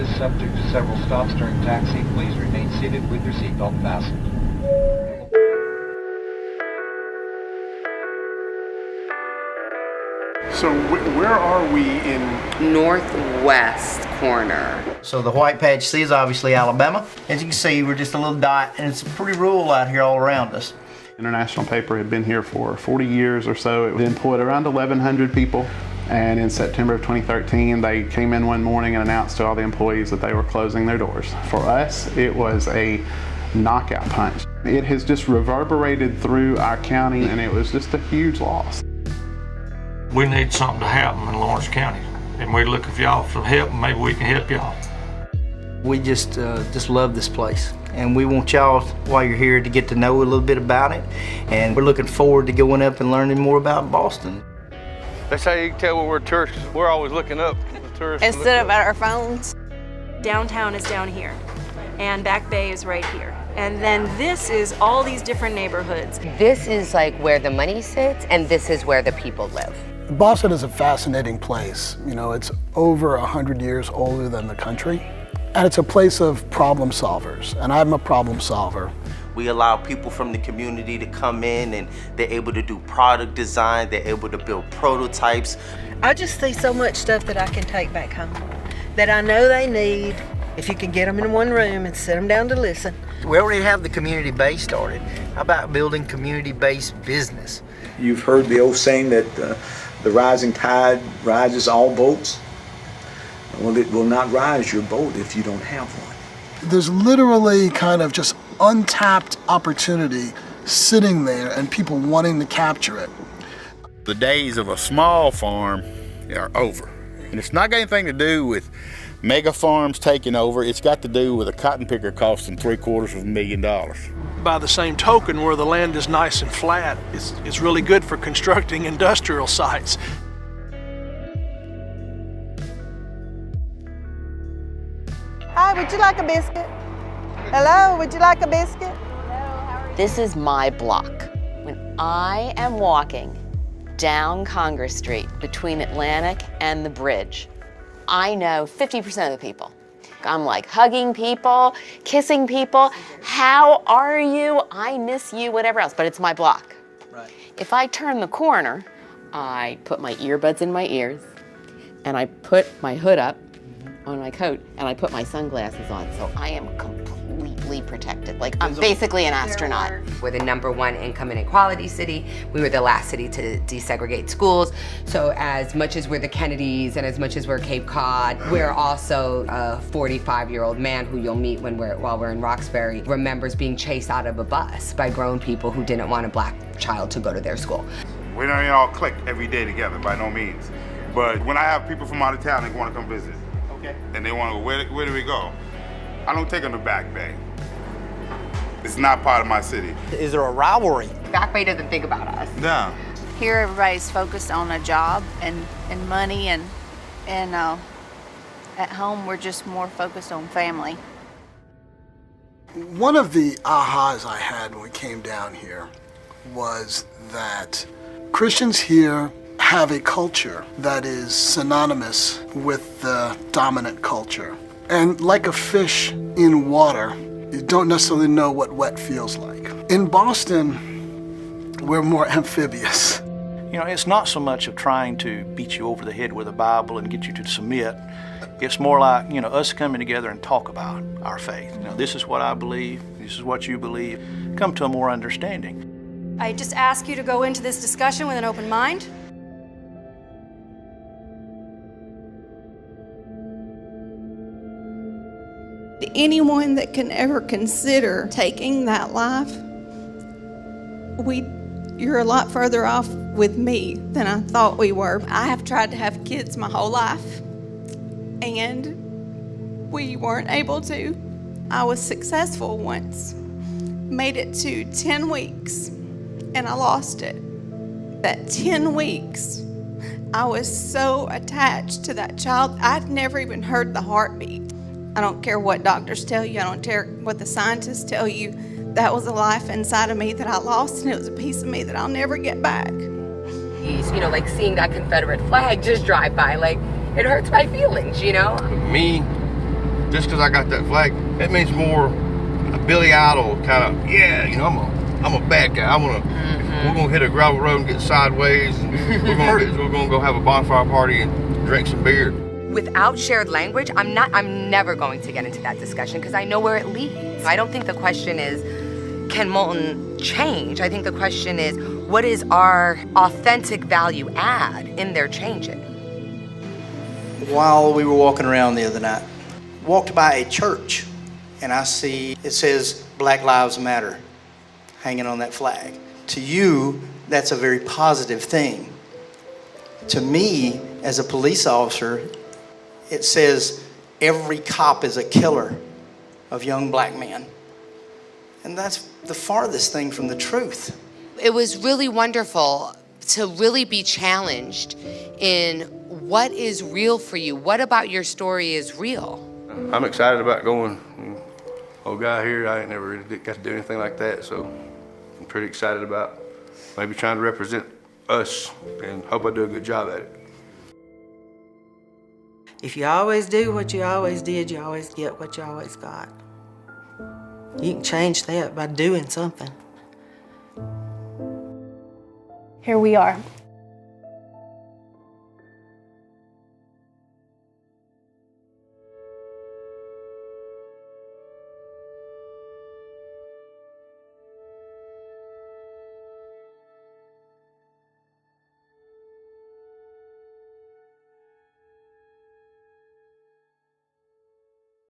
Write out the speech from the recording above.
is subject to several stops during taxi. Please remain seated with your seatbelt fastened. So where are we in? Northwest corner. So the white patch C is obviously Alabama. As you can see, we're just a little dot, and it's pretty rural out here all around us. International Paper had been here for 40 years or so. It employed around 1,100 people. And in September of 2013, they came in one morning and announced to all the employees that they were closing their doors. For us, it was a knockout punch. It has just reverberated through our county, and it was just a huge loss. We need something to happen in Lawrence County, and we're looking for y'all for help, and maybe we can help y'all. We just love this place, and we want y'all, while you're here, to get to know a little bit about it, and we're looking forward to going up and learning more about Boston. That's how you can tell when we're tourists. We're always looking up the tourists. Instead of at our phones. Downtown is down here, and Back Bay is right here. And then this is all these different neighborhoods. This is like where the money sits, and this is where the people live. Boston is a fascinating place. You know, it's over 100 years older than the country, and it's a place of problem solvers, and I'm a problem solver. We allow people from the community to come in, and they're able to do product design, they're able to build prototypes. I just see so much stuff that I can take back home that I know they need if you can get them in one room and sit them down to listen. We already have the community base started. How about building community-based business? You've heard the old saying that the rising tide rises all boats. Well, it will not rise your boat if you don't have one. There's literally kind of just untapped opportunity sitting there and people wanting to capture it. The days of a small farm are over. And it's not got anything to do with mega farms taking over. It's got to do with a cotton picker costing $750,000. By the same token, where the land is nice and flat, it's really good for constructing industrial sites. Hi, would you like a biscuit? Hello, would you like a biscuit? This is my block. When I am walking down Congress Street between Atlantic and the bridge, I know 50% of the people. I'm like hugging people, kissing people. How are you? I miss you, whatever else, but it's my block. Right. If I turn the corner, I put my earbuds in my ears, and I put my hood up on my coat, and I put my sunglasses on, so I am completely protected. Like, I'm basically an astronaut. We're the #1 income inequality city. We were the last city to desegregate schools. So as much as we're the Kennedys and as much as we're Cape Cod, we're also a 45-year-old man who you'll meet while we're in Roxbury remembers being chased out of a bus by grown people who didn't want a black child to go to their school. We don't all click every day together, by no means. But when I have people from out of town that want to come visit, and they want to go, where do we go? I don't take them to Back Bay. It's not part of my city. Is there a rivalry? Back Bay doesn't think about us. No. Here everybody's focused on a job and money, and at home we're just more focused on family. One of the ahas I had when we came down here was that Christians here have a culture that is synonymous with the dominant culture. And like a fish in water, you don't necessarily know what wet feels like. In Boston, we're more amphibious. You know, it's not so much of trying to beat you over the head with a Bible and get you to submit. It's more like, you know, us coming together and talk about our faith. You know, this is what I believe, this is what you believe. Come to a more understanding. I just ask you to go into this discussion with an open mind. Anyone that can ever consider taking that life, you're a lot further off with me than I thought we were. I have tried to have kids my whole life, and we weren't able to. I was successful once, made it to 10 weeks, and I lost it. That 10 weeks, I was so attached to that child, I'd never even heard the heartbeat. I don't care what doctors tell you, I don't care what the scientists tell you. That was a life inside of me that I lost, and it was a piece of me that I'll never get back. You know, like seeing that Confederate flag just drive by, like, it hurts my feelings, you know? Me, just because I got that flag, it means more a Billy Idol kind of, yeah, you know, I'm a bad guy. We're gonna hit a gravel road and get sideways, and we're gonna go have a bonfire party and drink some beer. Without shared language, I'm never going to get into that discussion because I know where it leads. I don't think the question is, can Moulton change? I think the question is, what is our authentic value add in their changing? While we were walking around the other night, walked by a church, and I see it says Black Lives Matter hanging on that flag. To you, that's a very positive thing. To me, as a police officer, it says every cop is a killer of young black men. And that's the farthest thing from the truth. It was really wonderful to really be challenged in what is real for you. What about your story is real? I'm excited about going. Old guy here, I ain't never really got to do anything like that, so I'm pretty excited about maybe trying to represent us and hope I do a good job at it. If you always do what you always did, you always get what you always got. You can change that by doing something. Here we are.